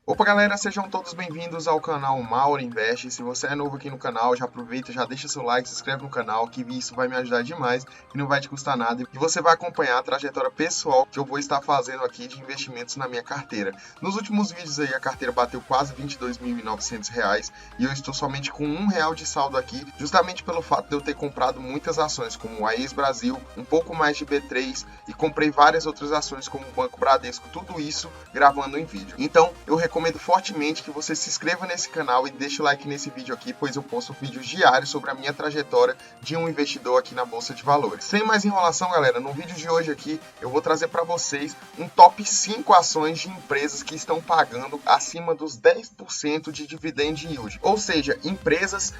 Opa galera, sejam todos bem-vindos ao canal Mauro Invest. Se você é novo aqui no canal, já aproveita, já deixa seu like, se inscreve no canal, que isso vai me ajudar demais e não vai te custar nada. E você vai acompanhar a trajetória pessoal que eu vou estar fazendo aqui de investimentos na minha carteira. Nos últimos vídeos aí a carteira bateu quase R$ 22.900 e eu estou somente com R$ 1 de saldo aqui, justamente pelo fato de eu ter comprado muitas ações, como a Ex-Brasil, um pouco mais de B3 e comprei várias outras ações como o Banco Bradesco, tudo isso gravando em vídeo. Então, eu recomendo fortemente que você se inscreva nesse canal e deixe o like nesse vídeo aqui, pois eu posto vídeos diários sobre a minha trajetória de um investidor aqui na Bolsa de Valores. Sem mais enrolação, galera, no vídeo de hoje aqui eu vou trazer para vocês um top 5 ações de empresas que estão pagando acima dos 10% de dividend yield, ou seja, empresas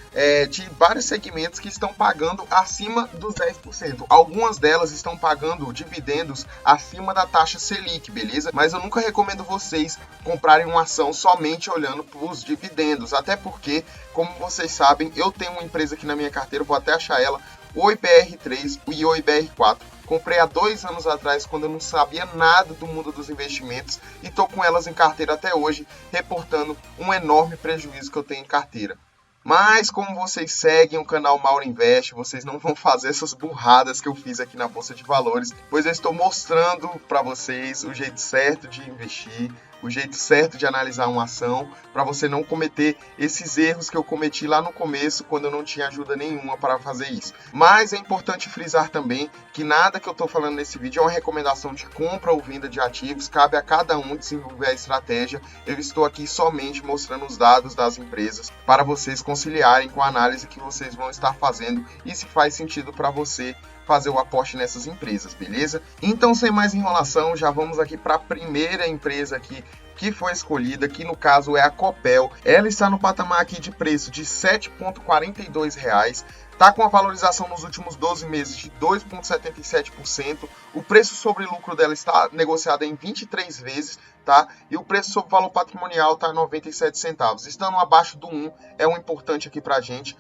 de vários segmentos que estão pagando acima dos 10%. Algumas delas estão pagando dividendos acima da taxa Selic, beleza? Mas eu nunca recomendo vocês comprarem uma ação somente olhando para os dividendos, até porque, como vocês sabem, eu tenho uma empresa aqui na minha carteira, vou até achar ela, o IBR3 e o IBR4. Comprei há 2 anos atrás, quando eu não sabia nada do mundo dos investimentos, e estou com elas em carteira até hoje, reportando um enorme prejuízo que eu tenho em carteira. Mas como vocês seguem o canal Mauro Invest, vocês não vão fazer essas burradas que eu fiz aqui na Bolsa de Valores, pois eu estou mostrando para vocês o jeito certo de investir, o jeito certo de analisar uma ação, para você não cometer esses erros que eu cometi lá no começo, quando eu não tinha ajuda nenhuma para fazer isso. Mas é importante frisar também que nada que eu estou falando nesse vídeo é uma recomendação de compra ou venda de ativos, cabe a cada um desenvolver a estratégia. Eu estou aqui somente mostrando os dados das empresas para vocês conciliarem com a análise que vocês vão estar fazendo e se faz sentido para você fazer o aporte nessas empresas, beleza? Então, sem mais enrolação, já vamos aqui para a primeira empresa aqui que foi escolhida, que no caso é a Copel. Ela está no patamar aqui de preço de R$ 7,42, está com a valorização nos últimos 12 meses de 2,77%, o preço sobre lucro dela está negociado em 23 vezes, tá? E o preço sobre valor patrimonial está a 97 centavos. Estando abaixo do 1 é um importante aqui para a gente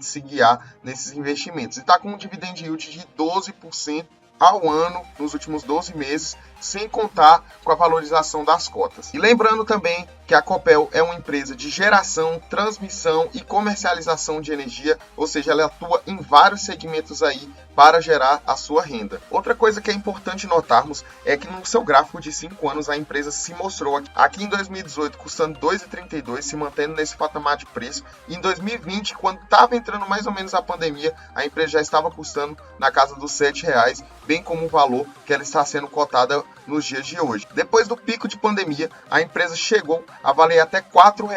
se guiar nesses investimentos. E está com um dividend yield de 12% ao ano nos últimos 12 meses, sem contar com a valorização das cotas. E lembrando também que a Copel é uma empresa de geração, transmissão e comercialização de energia, ou seja, ela atua em vários segmentos aí para gerar a sua renda. Outra coisa que é importante notarmos é que no seu gráfico de 5 anos a empresa se mostrou aqui em 2018 custando R$ 2,32, se mantendo nesse patamar de preço. E em 2020, quando estava entrando mais ou menos a pandemia, a empresa já estava custando na casa dos R$ 7, bem como o valor que ela está sendo cotada nos dias de hoje. Depois do pico de pandemia, a empresa chegou a valer até R$ 4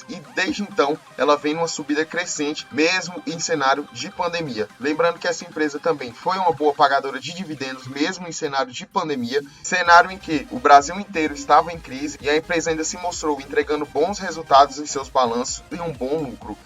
e desde então ela vem numa subida crescente, mesmo em cenário de pandemia. Lembrando que essa empresa também foi uma boa pagadora de dividendos, mesmo em cenário de pandemia, cenário em que o Brasil inteiro estava em crise e a empresa ainda se mostrou entregando bons resultados em seus balanços e um bom lucro.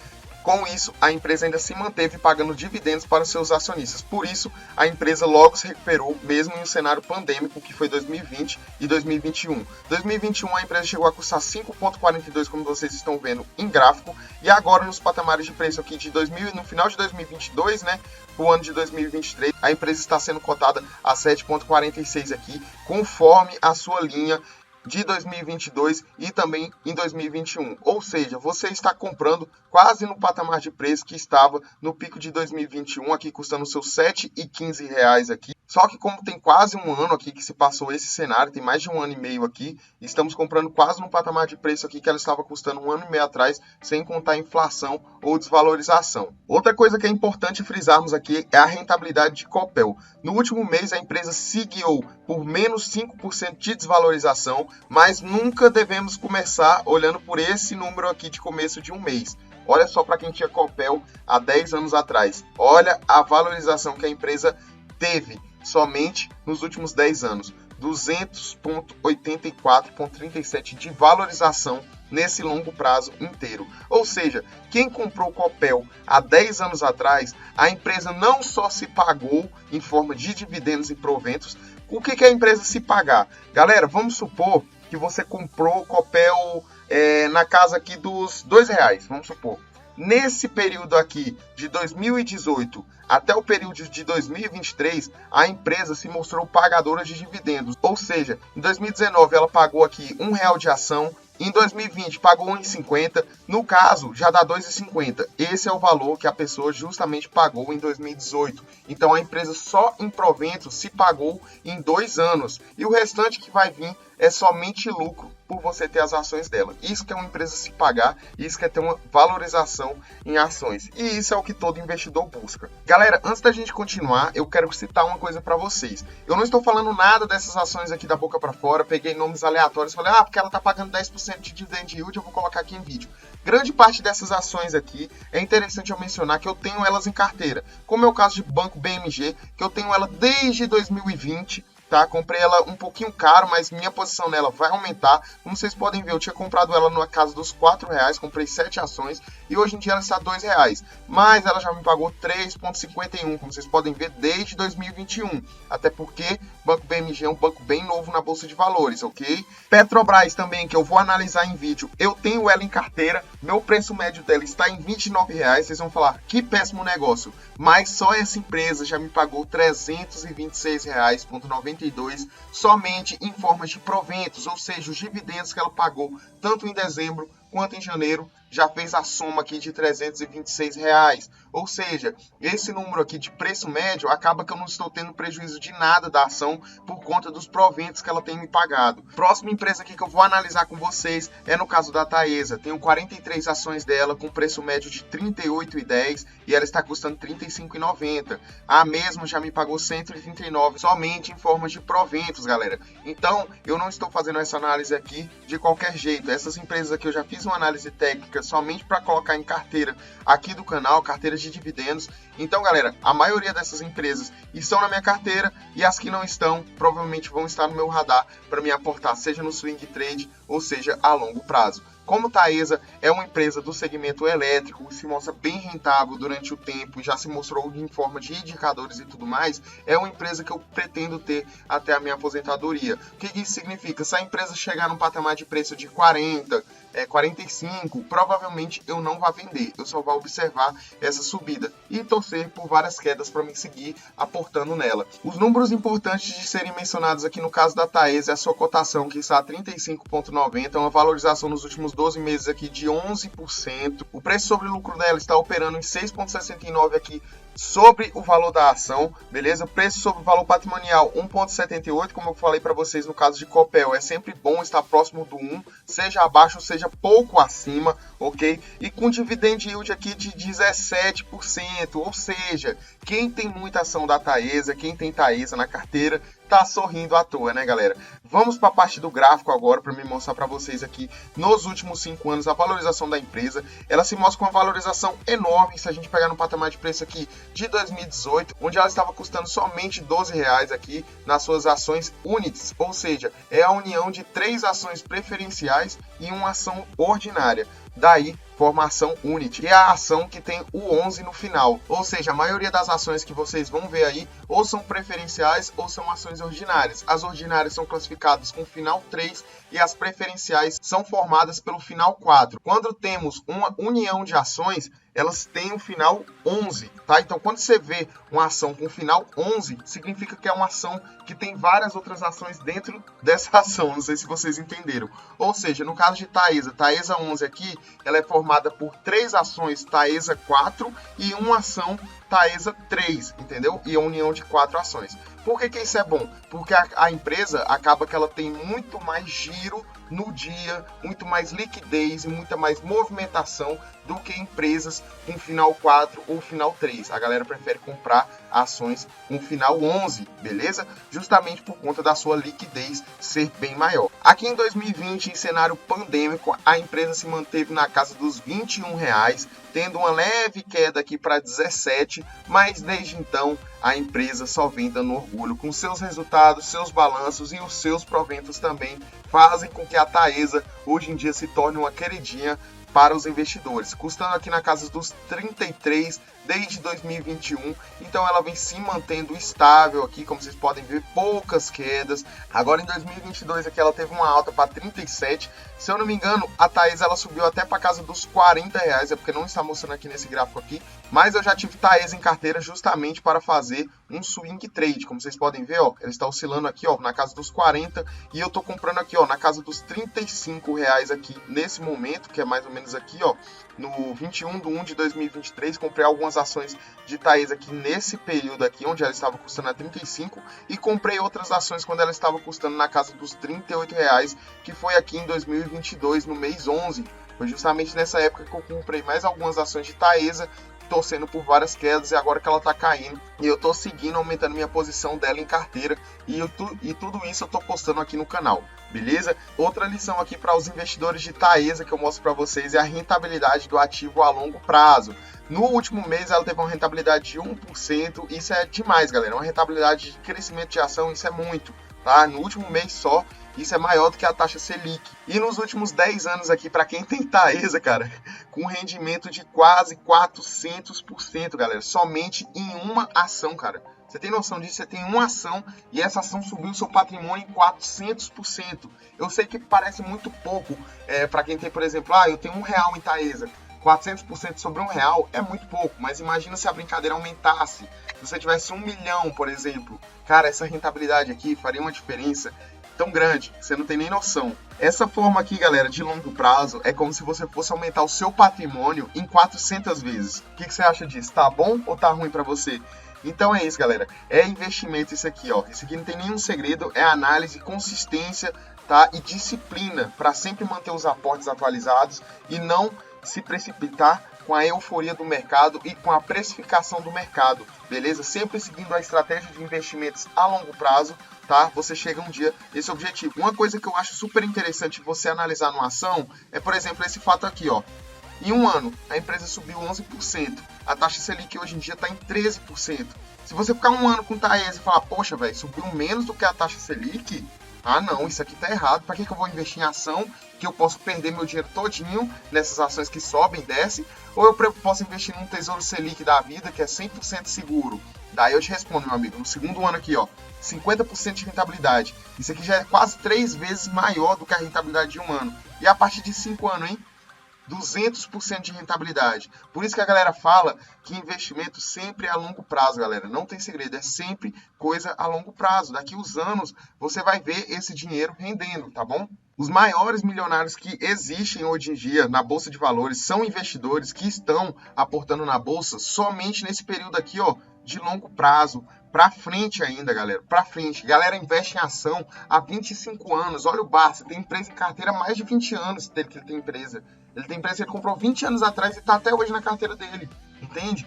Com isso, a empresa ainda se manteve pagando dividendos para os seus acionistas. Por isso, a empresa logo se recuperou, mesmo em um cenário pandêmico, que foi 2020 e 2021. 2021, a empresa chegou a custar 5,42, como vocês estão vendo em gráfico. E agora, nos patamares de preço aqui de no final de 2022, né, para o ano de 2023, a empresa está sendo cotada a 7,46 aqui, conforme a sua linha de 2022 e também em 2021, ou seja, você está comprando quase no patamar de preço que estava no pico de 2021, aqui custando seus R$ 7,15 aqui. Só que como tem quase um ano aqui que se passou esse cenário, tem mais de 1 ano e meio aqui, estamos comprando quase no patamar de preço aqui que ela estava custando 1 ano e meio atrás, sem contar a inflação ou desvalorização. Outra coisa que é importante frisarmos aqui é a rentabilidade de Copel. No último mês a empresa se guiou por menos 5% de desvalorização, mas nunca devemos começar olhando por esse número aqui de começo de um mês. Olha só para quem tinha Copel há 10 anos atrás. Olha a valorização que a empresa teve somente nos últimos 10 anos. 200,84,37 de valorização nesse longo prazo inteiro. Ou seja, quem comprou Copel há 10 anos atrás, a empresa não só se pagou em forma de dividendos e proventos. O que a empresa se pagar? Galera, vamos supor que você comprou Copel na casa aqui dos R$ 2, vamos supor. Nesse período aqui de 2018 até o período de 2023, a empresa se mostrou pagadora de dividendos. Ou seja, em 2019 ela pagou aqui R$ 1 de ação, Em 2020 pagou 1,50, no caso já dá 2,50. Esse é o valor que a pessoa justamente pagou em 2018. Então a empresa só em proventos se pagou em 2 anos e o restante que vai vir é somente lucro por você ter as ações dela. Isso que é uma empresa se pagar, isso que é ter uma valorização em ações. E isso é o que todo investidor busca. Galera, antes da gente continuar, eu quero citar uma coisa para vocês. Eu não estou falando nada dessas ações aqui da boca para fora, peguei nomes aleatórios, falei, porque ela tá pagando 10% de dividend yield, eu vou colocar aqui em vídeo. Grande parte dessas ações aqui, é interessante eu mencionar que eu tenho elas em carteira, como é o caso de Banco BMG, que eu tenho ela desde 2020, tá? Comprei ela um pouquinho caro, mas minha posição nela vai aumentar. Como vocês podem ver, eu tinha comprado ela na casa dos R$4, comprei 7 ações e hoje em dia ela está R$2. Mas ela já me pagou 3,51, como vocês podem ver, desde 2021. Até porque o Banco BMG é um banco bem novo na Bolsa de Valores, ok? Petrobras também, que eu vou analisar em vídeo, eu tenho ela em carteira, meu preço médio dela está em R$29. Vocês vão falar, que péssimo negócio. Mas só essa empresa já me pagou R$326,92 somente em forma de proventos, ou seja, os dividendos que ela pagou tanto em dezembro quanto em janeiro já fez a soma aqui de R$326. Ou seja, esse número aqui de preço médio acaba que eu não estou tendo prejuízo de nada da ação por conta dos proventos que ela tem me pagado. Próxima empresa aqui que eu vou analisar com vocês é no caso da Taesa. Tenho 43 ações dela com preço médio de R$38,10 e ela está custando R$35,90. A mesma já me pagou R$139 somente em forma de proventos, galera. Então, eu não estou fazendo essa análise aqui de qualquer jeito. Essas empresas aqui eu já fiz uma análise técnica somente para colocar em carteira aqui do canal, carteira de dividendos. Então, galera, a maioria dessas empresas estão na minha carteira e as que não estão, provavelmente vão estar no meu radar para me aportar, seja no swing trade ou seja a longo prazo. Como Taesa é uma empresa do segmento elétrico, se mostra bem rentável durante o tempo, já se mostrou em forma de indicadores e tudo mais, é uma empresa que eu pretendo ter até a minha aposentadoria. O que isso significa? Se a empresa chegar num patamar de preço de 40, 45, provavelmente eu não vou vender, eu só vou observar essa subida e torcer por várias quedas para me seguir aportando nela. Os números importantes de serem mencionados aqui no caso da Taesa é a sua cotação, que está a 35,90, uma valorização nos últimos 12 meses aqui de 11%. O preço sobre lucro dela está operando em 6,69 aqui sobre o valor da ação, beleza? Preço sobre o valor patrimonial 1,78, como eu falei para vocês no caso de Copel, é sempre bom estar próximo do 1, seja abaixo ou seja pouco acima, ok? E com dividend yield aqui de 17%, ou seja, quem tem muita ação da Taesa, quem tem Taesa na carteira, tá sorrindo à toa, né, galera? Vamos para a parte do gráfico agora para me mostrar para vocês aqui nos últimos 5 anos a valorização da empresa. Ela se mostra com uma valorização enorme se a gente pegar no patamar de preço aqui de 2018, onde ela estava custando somente R$12 aqui nas suas ações Units, ou seja, é a união de 3 ações preferenciais e uma ação ordinária. Daí, formação Unity, que é a ação que tem o 11 no final. Ou seja, a maioria das ações que vocês vão ver aí, ou são preferenciais ou são ações ordinárias. As ordinárias são classificadas com final 3 e as preferenciais são formadas pelo final 4. Quando temos uma união de ações, elas têm o final 11, tá? Então, quando você vê uma ação com final 11, significa que é uma ação que tem várias outras ações dentro dessa ação. Não sei se vocês entenderam. Ou seja, no caso de Taesa 11 aqui, ela é formada por 3 ações Taesa 4 e uma ação Taesa 3, entendeu? E a união de 4 ações. Por que isso é bom? Porque a empresa acaba que ela tem muito mais giro no dia, muito mais liquidez e muita mais movimentação do que empresas com final 4 ou final 3. A galera prefere comprar ações com final 11, beleza? Justamente por conta da sua liquidez ser bem maior. Aqui em 2020, em cenário pandêmico, a empresa se manteve na casa dos R$21, tendo uma leve queda aqui para 17, mas desde então a empresa só vem dando orgulho com seus resultados, seus balanços e os seus proventos também fazem com que a Taesa hoje em dia se torne uma queridinha para os investidores, custando aqui na casa dos 33 desde 2021, então ela vem se mantendo estável aqui, como vocês podem ver, poucas quedas. Agora em 2022 aqui ela teve uma alta para 37, Se eu não me engano, a Taesa ela subiu até para casa dos R$ 40, é porque não está mostrando aqui nesse gráfico aqui, mas eu já tive Taesa em carteira justamente para fazer um swing trade, como vocês podem ver, ó, ele está oscilando aqui, ó, na casa dos 40 e eu tô comprando aqui, ó, na casa dos R$ 35 aqui nesse momento, que é mais ou menos aqui, ó, no 21/1/2023, comprei algumas ações de Taesa aqui nesse período aqui, onde ela estava custando a 35, e comprei outras ações quando ela estava custando na casa dos R$ 38, que foi aqui em 2022, no mês 11. Foi justamente nessa época que eu comprei mais algumas ações de Taesa, torcendo por várias quedas, e agora que ela tá caindo, e eu tô seguindo, aumentando minha posição dela em carteira, e tudo isso eu tô postando aqui no canal, beleza? Outra lição aqui para os investidores de Taesa que eu mostro para vocês é a rentabilidade do ativo a longo prazo. No último mês ela teve uma rentabilidade de 1%, isso é demais, galera, uma rentabilidade de crescimento de ação, isso é muito, tá? No último mês só, isso é maior do que a taxa Selic. E nos últimos 10 anos aqui, para quem tem Taesa, cara, com rendimento de quase 400%, galera, somente em uma ação, cara. Você tem noção disso? Você tem uma ação e essa ação subiu o seu patrimônio em 400%. Eu sei que parece muito pouco para quem tem, por exemplo, eu tenho R$ 1 em Taesa. 400% sobre R$ 1 é muito pouco, mas imagina se a brincadeira aumentasse. Se você tivesse 1 milhão, por exemplo, cara, essa rentabilidade aqui faria uma diferença tão grande, você não tem nem noção. Essa forma aqui, galera, de longo prazo, é como se você fosse aumentar o seu patrimônio em 400 vezes. O que você acha disso? Tá bom ou tá ruim para você? Então é isso, galera. É investimento isso aqui, ó. Isso aqui não tem nenhum segredo, é análise, consistência, tá? E disciplina para sempre manter os aportes atualizados e não se precipitar com a euforia do mercado e com a precificação do mercado, beleza? Sempre seguindo a estratégia de investimentos a longo prazo, tá? Você chega um dia nesse objetivo. Uma coisa que eu acho super interessante você analisar numa ação é, por exemplo, esse fato aqui, ó. Em um ano, a empresa subiu 11%. A taxa Selic hoje em dia está em 13%. Se você ficar um ano com Taesa e falar, poxa, velho, subiu menos do que a taxa Selic, não, isso aqui tá errado. Para que eu vou investir em ação que eu posso perder meu dinheiro todinho nessas ações que sobem e descem? Ou eu posso investir num Tesouro Selic da vida que é 100% seguro? Daí eu te respondo, meu amigo, no segundo ano aqui, ó, 50% de rentabilidade. Isso aqui já é quase 3 vezes maior do que a rentabilidade de um ano. E a partir de 5 anos, hein? 200% de rentabilidade. Por isso que a galera fala que investimento sempre é a longo prazo, galera. Não tem segredo, é sempre coisa a longo prazo. Daqui uns anos você vai ver esse dinheiro rendendo, tá bom? Os maiores milionários que existem hoje em dia na bolsa de valores são investidores que estão aportando na bolsa somente nesse período aqui, ó, de longo prazo. Pra frente ainda, galera, pra frente. Galera investe em ação há 25 anos. Olha o Barça, tem empresa em carteira há mais de 20 anos que ele tem empresa. Ele tem empresa que ele comprou 20 anos atrás e tá até hoje na carteira dele, entende?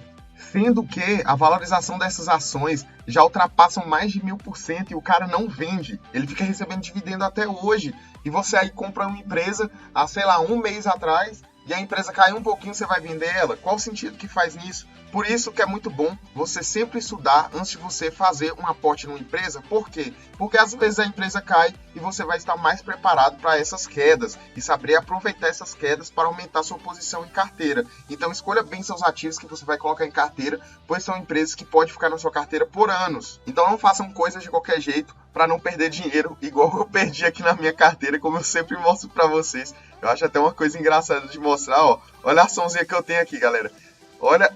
Sendo que a valorização dessas ações já ultrapassam mais de 1000% e o cara não vende. Ele fica recebendo dividendo até hoje. E você aí compra uma empresa há, sei lá, um mês atrás e a empresa caiu um pouquinho, você vai vender ela? Qual o sentido que faz nisso? Por isso que é muito bom você sempre estudar antes de você fazer um aporte numa empresa. Por quê? Porque às vezes a empresa cai e você vai estar mais preparado para essas quedas e saber aproveitar essas quedas para aumentar sua posição em carteira. Então escolha bem seus ativos que você vai colocar em carteira, pois são empresas que podem ficar na sua carteira por anos. Então não façam coisas de qualquer jeito para não perder dinheiro, igual eu perdi aqui na minha carteira, como eu sempre mostro para vocês. Eu acho até uma coisa engraçada de mostrar, ó. Olha a açãozinha que eu tenho aqui, galera.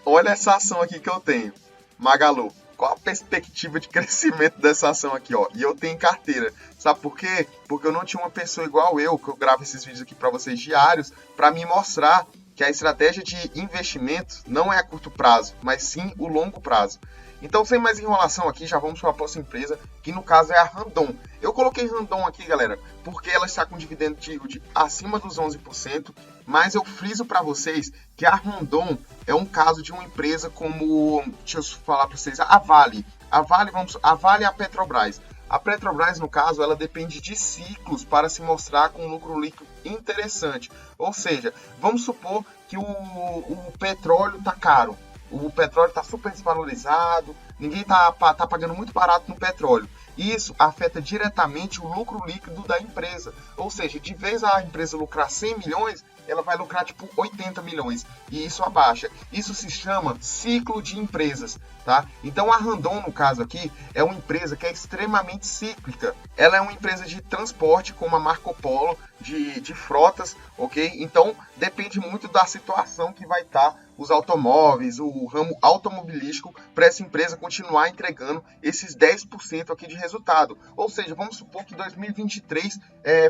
Olha essa ação aqui que eu tenho, Magalu. Qual a perspectiva de crescimento dessa ação aqui, ó? E eu tenho em carteira. Sabe por quê? Porque eu não tinha uma pessoa igual eu, que eu gravo esses vídeos aqui para vocês diários, para me mostrar que a estratégia de investimento não é a curto prazo, mas sim o longo prazo. Então, sem mais enrolação aqui, já vamos para a próxima empresa, que no caso é a Randon. Eu coloquei Randon aqui, galera, porque ela está com dividendo de yield acima dos 11%, mas eu friso para vocês que a Randon é um caso de uma empresa como, deixa eu falar para vocês, a Vale. A Vale é a Petrobras. A Petrobras, no caso, ela depende de ciclos para se mostrar com um lucro líquido interessante. Ou seja, vamos supor que o petróleo está caro. O petróleo está super desvalorizado, ninguém tá pagando muito barato no petróleo. Isso afeta diretamente o lucro líquido da empresa. Ou seja, de vez a empresa lucrar 100 milhões, ela vai lucrar tipo 80 milhões e isso abaixa. Isso se chama ciclo de empresas, tá? Então a Randon, no caso aqui, é uma empresa que é extremamente cíclica. Ela é uma empresa de transporte como a Marco Polo, de frotas, ok? Então depende muito da situação que vai estar os automóveis, o ramo automobilístico, para essa empresa continuar entregando esses 10% aqui de resultado. Ou seja, vamos supor que 2023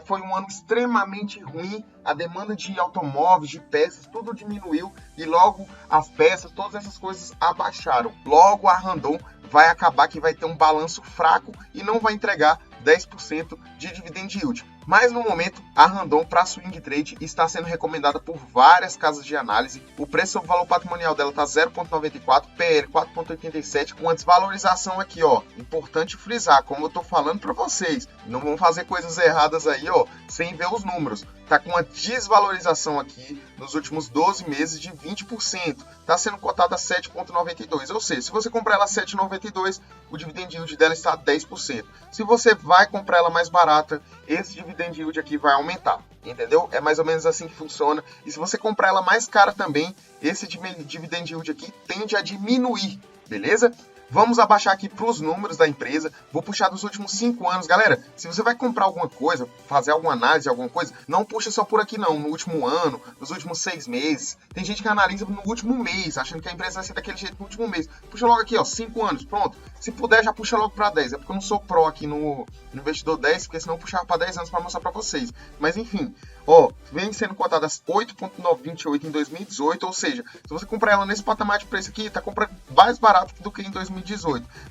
foi um ano extremamente ruim, a demanda de automóveis, de peças, tudo diminuiu e logo as peças, todas essas coisas abaixaram. Logo a Randon vai acabar que vai ter um balanço fraco e não vai entregar 10% de dividend yield. Mas no momento, a Randon para swing trade está sendo recomendada por várias casas de análise. O preço sobre valor patrimonial dela está 0,94, PL 4,87, com a desvalorização aqui, ó. Importante frisar, como eu estou falando para vocês, não vão fazer coisas erradas aí, ó, sem ver os números. Tá com uma desvalorização aqui nos últimos 12 meses de 20%. Está sendo cotada a 7,92. Ou seja, se você comprar ela a 7,92, o dividend yield dela está a 10%. Se você vai comprar ela mais barata, esse dividend yield aqui vai aumentar. Entendeu? É mais ou menos assim que funciona. E se você comprar ela mais cara também, esse dividend yield aqui tende a diminuir. Beleza? Vamos abaixar aqui para os números da empresa. Vou puxar dos últimos 5 anos. Galera, se você vai comprar alguma coisa, fazer alguma análise, alguma coisa, não puxa só por aqui não, no último ano, nos últimos 6 meses. Tem gente que analisa no último mês, achando que a empresa vai ser daquele jeito no último mês. Puxa logo aqui, ó, 5 anos, pronto. Se puder, já puxa logo para 10. É porque eu não sou pró aqui no Investidor 10, porque senão eu puxava para 10 anos para mostrar para vocês. Mas enfim, ó, vem sendo cotada 8,928 em 2018, ou seja, se você comprar ela nesse patamar de preço aqui, tá comprando mais barato do que em 2018.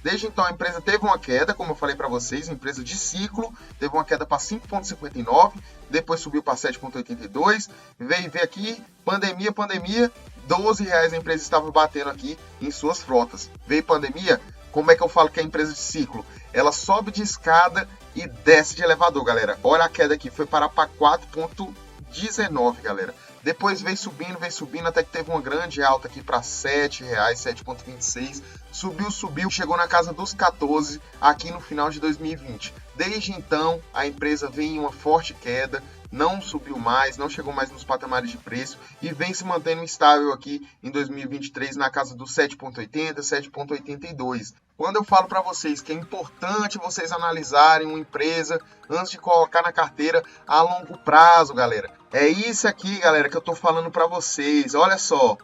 Desde então a empresa teve uma queda, como eu falei para vocês, empresa de ciclo, teve uma queda para 5,59, depois subiu para 7,82, veio aqui, pandemia, R$12 a empresa estava batendo aqui em suas frotas. Veio pandemia, como é que eu falo que é empresa de ciclo? Ela sobe de escada e desce de elevador, galera. Olha a queda aqui, foi parar para 4,19, galera. Depois veio subindo, até que teve uma grande alta aqui para R$7, 7,26. Subiu, chegou na casa dos 14 aqui no final de 2020. Desde então, a empresa vem em uma forte queda, não subiu mais, não chegou mais nos patamares de preço e vem se mantendo estável aqui em 2023 na casa dos 7,80, 7,82. Quando eu falo para vocês que é importante vocês analisarem uma empresa antes de colocar na carteira a longo prazo, galera, é isso aqui, galera, que eu tô falando para vocês. Olha só,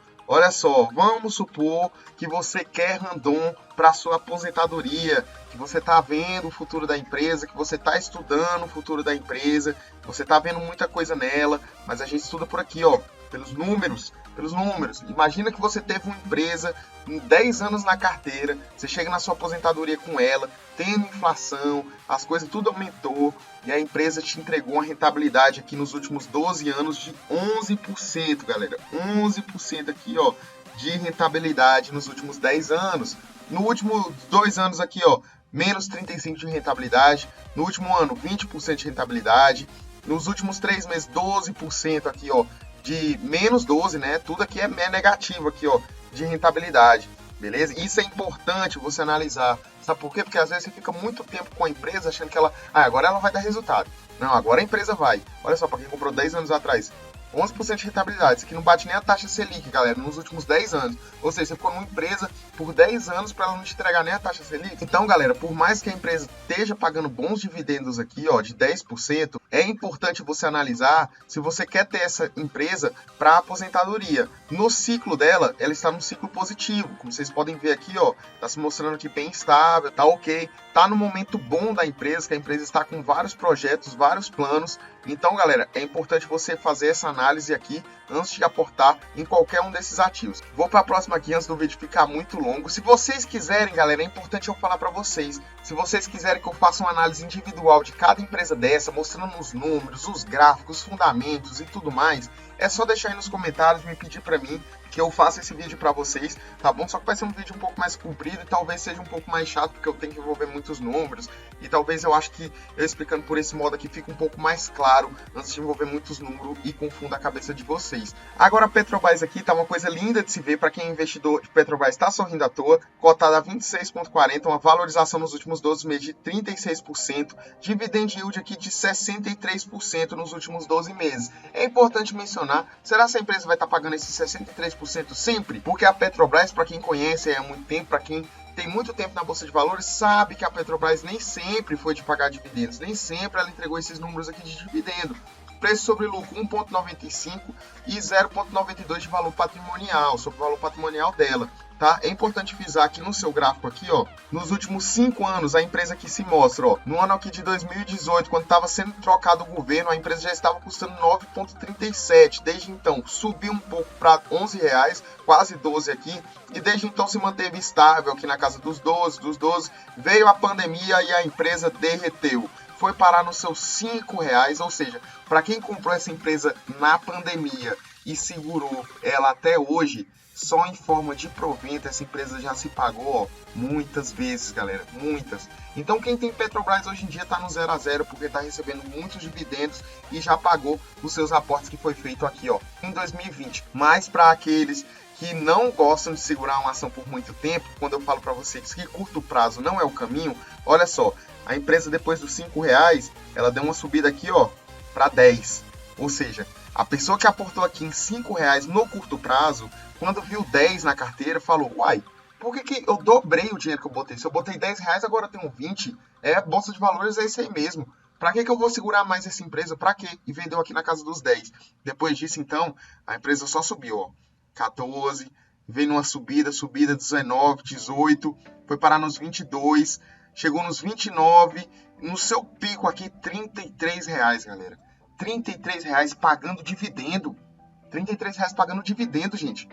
vamos supor que você quer Randon para sua aposentadoria, que você está vendo o futuro da empresa, que você está estudando o futuro da empresa, você está vendo muita coisa nela, mas a gente estuda por aqui, ó, pelos números. Imagina que você teve uma empresa em 10 anos na carteira, você chega na sua aposentadoria com ela, tendo inflação, as coisas tudo aumentou e a empresa te entregou uma rentabilidade aqui nos últimos 12 anos de 11%, galera. 11% aqui, ó, de rentabilidade nos últimos 10 anos. No último 2 anos aqui, ó, menos 35% de rentabilidade. No último ano, 20% de rentabilidade. Nos últimos 3 meses, 12% aqui, ó, de menos 12, né? Tudo aqui é negativo aqui, ó, de rentabilidade, beleza? Isso é importante você analisar. Sabe por quê? Porque às vezes você fica muito tempo com a empresa achando que agora ela vai dar resultado. Não, agora a empresa vai. Olha só, para quem comprou 10 anos atrás, 11% de rentabilidade. Isso aqui não bate nem a taxa Selic, galera, nos últimos 10 anos. Ou seja, você ficou numa empresa por 10 anos para ela não te entregar nem a taxa Selic. Então, galera, por mais que a empresa esteja pagando bons dividendos aqui, ó, de 10%, é importante você analisar se você quer ter essa empresa para aposentadoria. No ciclo dela, ela está num ciclo positivo. Como vocês podem ver aqui, ó, tá se mostrando aqui bem estável, tá ok. Tá no momento bom da empresa, que a empresa está com vários projetos, vários planos. Então, galera, é importante você fazer essa análise aqui antes de aportar em qualquer um desses ativos. Vou para a próxima aqui antes do vídeo ficar muito longo. Se vocês quiserem, galera, é importante eu falar para vocês. Se vocês quiserem que eu faça uma análise individual de cada empresa dessa, mostrando os números, os gráficos, os fundamentos e tudo mais, é só deixar aí nos comentários, me pedir para mim que eu faça esse vídeo para vocês, tá bom? Só que vai ser um vídeo um pouco mais comprido e talvez seja um pouco mais chato, porque eu tenho que envolver muitos números, e talvez eu acho que eu explicando por esse modo aqui fica um pouco mais claro, antes de envolver muitos números e confunda a cabeça de vocês. Agora a Petrobras aqui tá uma coisa linda de se ver, para quem é investidor de Petrobras está sorrindo à toa, cotada a 26,40, uma valorização nos últimos 12 meses de 36%, dividend yield aqui de 63% nos últimos 12 meses. É importante mencionar, será que a empresa vai estar pagando esses 63% sempre? Porque a Petrobras, para quem conhece há muito tempo, para quem tem muito tempo na Bolsa de Valores, sabe que a Petrobras nem sempre foi de pagar dividendos, nem sempre ela entregou esses números aqui de dividendo. Preço sobre lucro 1,95 e 0,92 de valor patrimonial, sobre o valor patrimonial dela. Tá? É importante frisar aqui no seu gráfico aqui, ó, nos últimos 5 anos, a empresa aqui se mostra, ó, no ano aqui de 2018, quando estava sendo trocado o governo, a empresa já estava custando 9,37. Desde então, subiu um pouco para R$11, quase 12 aqui, e desde então se manteve estável aqui na casa dos 12. Veio a pandemia e a empresa derreteu. Foi parar nos seus R$5, ou seja, para quem comprou essa empresa na pandemia e segurou ela até hoje, só em forma de provento essa empresa já se pagou, ó, muitas vezes, galera, muitas. Então quem tem Petrobras hoje em dia está no 0 a 0 porque está recebendo muitos dividendos e já pagou os seus aportes que foi feito aqui, ó, em 2020. Mas para aqueles que não gostam de segurar uma ação por muito tempo, quando eu falo para vocês que curto prazo não é o caminho, olha só, a empresa depois dos R$5, ela deu uma subida aqui, ó, para 10. Ou seja, a pessoa que aportou aqui em R$5 no curto prazo, quando viu 10 na carteira, falou, uai, por que eu dobrei o dinheiro que eu botei? Se eu botei R$10, agora eu tenho 20, Bolsa de Valores é isso aí mesmo. Para que eu vou segurar mais essa empresa? Para quê? E vendeu aqui na casa dos 10. Depois disso, então, a empresa só subiu, ó, 14, veio numa subida 19, 18, foi parar nos 22, chegou nos 29, no seu pico aqui, R$33, galera. R$33 pagando dividendo. R$33 pagando dividendo, gente.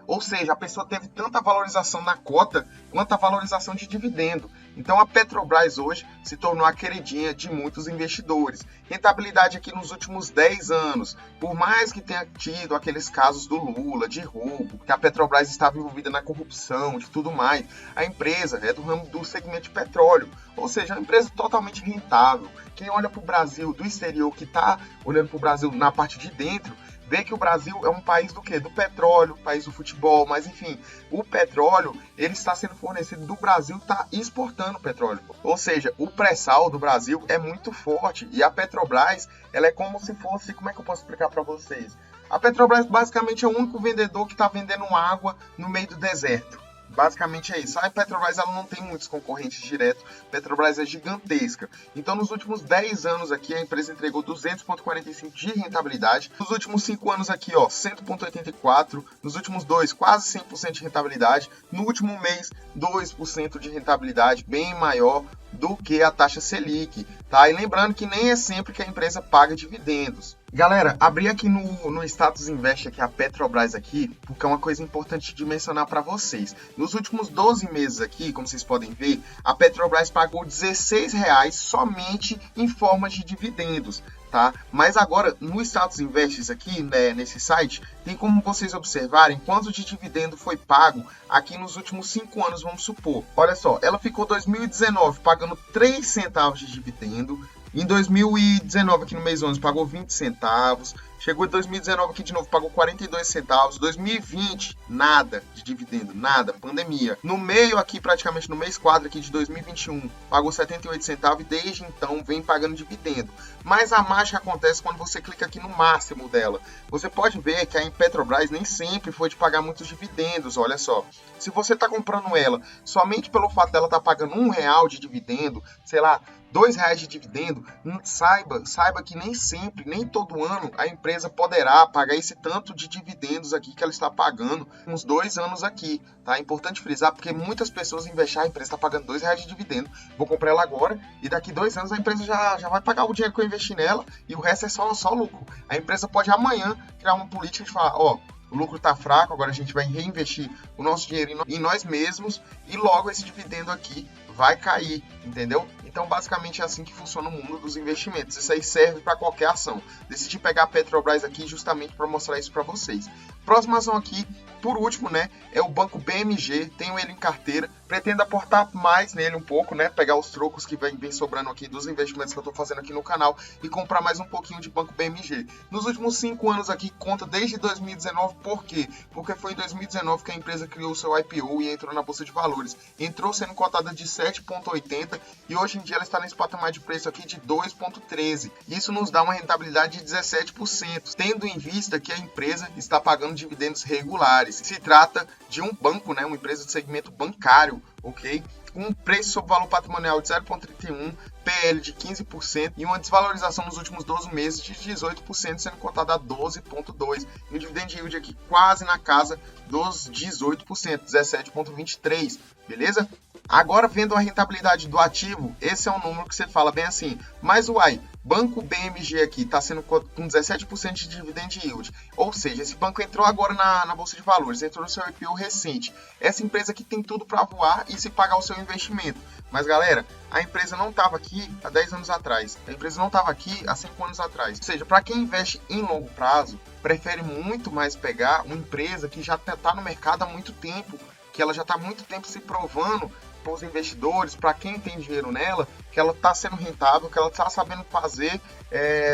Ou seja, a pessoa teve tanta valorização na cota quanto a valorização de dividendo. Então a Petrobras hoje se tornou a queridinha de muitos investidores. Rentabilidade aqui nos últimos 10 anos, por mais que tenha tido aqueles casos do Lula, de roubo, que a Petrobras estava envolvida na corrupção, de tudo mais, a empresa é do ramo do segmento de petróleo. Ou seja, é uma empresa totalmente rentável. Quem olha para o Brasil do exterior, que está olhando para o Brasil na parte de dentro, vê que o Brasil é um país do quê? Do petróleo, país do futebol, mas enfim, o petróleo, ele está sendo fornecido do Brasil, está exportando petróleo. Ou seja, o pré-sal do Brasil é muito forte e a Petrobras, ela é como se fosse, como é que eu posso explicar para vocês? A Petrobras basicamente é o único vendedor que está vendendo água no meio do deserto. Basicamente é isso. A Petrobras ela não tem muitos concorrentes diretos. A Petrobras é gigantesca. Então, nos últimos 10 anos aqui, a empresa entregou 200,45 de rentabilidade. Nos últimos 5 anos aqui, ó, 100,84. Nos últimos 2, quase 100% de rentabilidade. No último mês, 2% de rentabilidade, bem maior do que a taxa Selic, tá? E lembrando que nem é sempre que a empresa paga dividendos. Galera, abri aqui no Status Invest aqui a Petrobras aqui, porque é uma coisa importante de mencionar para vocês. Nos últimos 12 meses aqui, como vocês podem ver, a Petrobras pagou R$16 somente em forma de dividendos, tá? Mas agora, no Status Invest aqui, né, nesse site, tem como vocês observarem quanto de dividendo foi pago aqui nos últimos 5 anos, vamos supor. Olha só, ela ficou 2019 pagando 3 centavos de dividendo. Em 2019, aqui no mês 11, pagou 20 centavos. Chegou em 2019 aqui de novo, pagou 42 centavos. 2020, nada de dividendo, nada, pandemia. No meio aqui, praticamente no mês 4 aqui de 2021, pagou 78 centavos e desde então vem pagando dividendo. Mas a mágica acontece quando você clica aqui no máximo dela. Você pode ver que a Petrobras nem sempre foi de pagar muitos dividendos, olha só. Se você está comprando ela somente pelo fato dela estar pagando R$1 de dividendo, sei lá, R$2 de dividendo, saiba que nem sempre, nem todo ano, a empresa poderá pagar esse tanto de dividendos aqui que ela está pagando uns 2 anos aqui, tá? É importante frisar porque muitas pessoas investem, a empresa está pagando R$2 de dividendo, vou comprar ela agora e daqui 2 anos a empresa já vai pagar o dinheiro que eu investi nela e o resto é só lucro. A empresa pode amanhã criar uma política de falar, ó, o lucro está fraco, agora a gente vai reinvestir o nosso dinheiro em nós mesmos e logo esse dividendo aqui vai cair, entendeu? Então, basicamente, é assim que funciona o mundo dos investimentos. Isso aí serve para qualquer ação. Decidi pegar a Petrobras aqui justamente para mostrar isso para vocês. Próxima ação aqui, por último, né, é o Banco BMG. Tenho ele em carteira. Pretendo aportar mais nele um pouco, né, pegar os trocos que vem sobrando aqui dos investimentos que eu estou fazendo aqui no canal e comprar mais um pouquinho de Banco BMG. Nos últimos 5 anos aqui, conta desde 2019. Por quê? Porque foi em 2019 que a empresa criou o seu IPO e entrou na Bolsa de Valores. Entrou sendo cotada de 7,80 e hoje em dia ela está nesse patamar de preço aqui de 2,13. Isso nos dá uma rentabilidade de 17%, tendo em vista que a empresa está pagando dividendos regulares. Se trata de um banco, né, uma empresa de segmento bancário, ok? Com um preço sobre valor patrimonial de 0,31, PL de 15% e uma desvalorização nos últimos 12 meses de 18%, sendo cotada a 12,2%. E o dividend yield aqui quase na casa dos 18%, 17,23%, beleza? Agora, vendo a rentabilidade do ativo, esse é um número que você fala bem assim, mas uai, Banco BMG aqui está sendo com 17% de dividend yield, ou seja, esse banco entrou agora na Bolsa de Valores, entrou no seu IPO recente. Essa empresa aqui tem tudo para voar e se pagar o seu investimento. Mas galera, a empresa não estava aqui há 10 anos atrás, a empresa não estava aqui há 5 anos atrás. Ou seja, para quem investe em longo prazo, prefere muito mais pegar uma empresa que já está no mercado há muito tempo, que ela já está há muito tempo se provando para os investidores, para quem tem dinheiro nela, que ela está sendo rentável, que ela está sabendo fazer,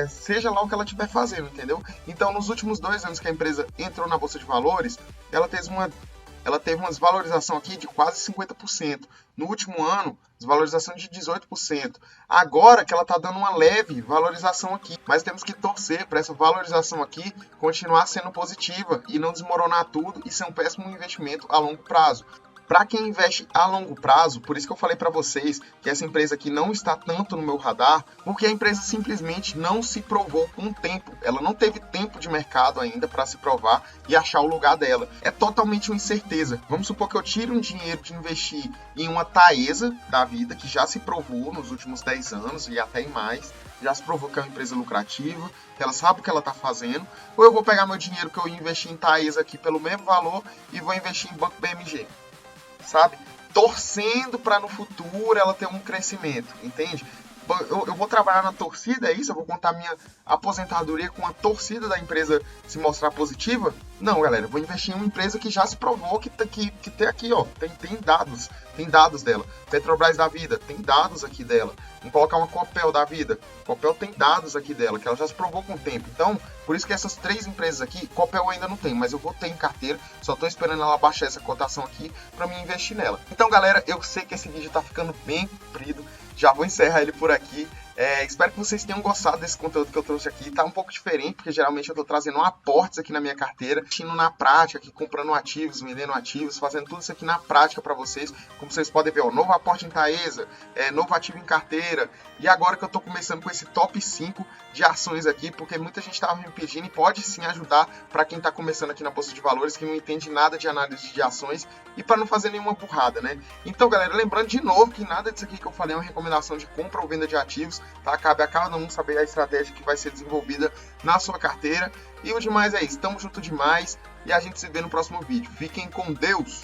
seja lá o que ela estiver fazendo, entendeu? Então, nos últimos 2 anos que a empresa entrou na Bolsa de Valores, ela teve uma desvalorização aqui de quase 50%. No último ano, desvalorização de 18%. Agora que ela está dando uma leve valorização aqui, mas temos que torcer para essa valorização aqui continuar sendo positiva e não desmoronar tudo e ser um péssimo investimento a longo prazo. Para quem investe a longo prazo, por isso que eu falei para vocês que essa empresa aqui não está tanto no meu radar, porque a empresa simplesmente não se provou com o tempo. Ela não teve tempo de mercado ainda para se provar e achar o lugar dela. É totalmente uma incerteza. Vamos supor que eu tire um dinheiro de investir em uma Taesa da vida, que já se provou nos últimos 10 anos e até em mais, já se provou que é uma empresa lucrativa, que ela sabe o que ela está fazendo, ou eu vou pegar meu dinheiro que eu investi em Taesa aqui pelo mesmo valor e vou investir em Banco BMG. Sabe? Torcendo para no futuro ela ter um crescimento, entende? Eu vou trabalhar na torcida, é isso? Eu vou contar minha aposentadoria com a torcida da empresa se mostrar positiva? Não, galera, eu vou investir em uma empresa que já se provou que tem aqui, ó, tem dados dela. Petrobras da vida, tem dados aqui dela. Vamos colocar uma Copel da vida, Copel tem dados aqui dela, que ela já se provou com o tempo. Então, por isso que essas 3 empresas aqui, Copel ainda não tem, mas eu vou ter em carteira, só tô esperando ela baixar essa cotação aqui para mim investir nela. Então, galera, eu sei que esse vídeo tá ficando bem comprido, já vou encerrar ele por aqui. Espero que vocês tenham gostado desse conteúdo que eu trouxe aqui. Tá um pouco diferente, porque geralmente eu tô trazendo aportes aqui na minha carteira, indo na prática, aqui comprando ativos, vendendo ativos, fazendo tudo isso aqui na prática para vocês. Como vocês podem ver, ó, novo aporte em Taesa, novo ativo em carteira. E agora que eu tô começando com esse top 5 de ações aqui, porque muita gente tava me pedindo e pode sim ajudar para quem tá começando aqui na Bolsa de Valores, que não entende nada de análise de ações e para não fazer nenhuma burrada, né? Então, galera, lembrando de novo que nada disso aqui que eu falei é uma recomendação de compra ou venda de ativos, tá? Cabe a cada um saber a estratégia que vai ser desenvolvida na sua carteira. E o demais é isso. Tamo junto demais e a gente se vê no próximo vídeo. Fiquem com Deus!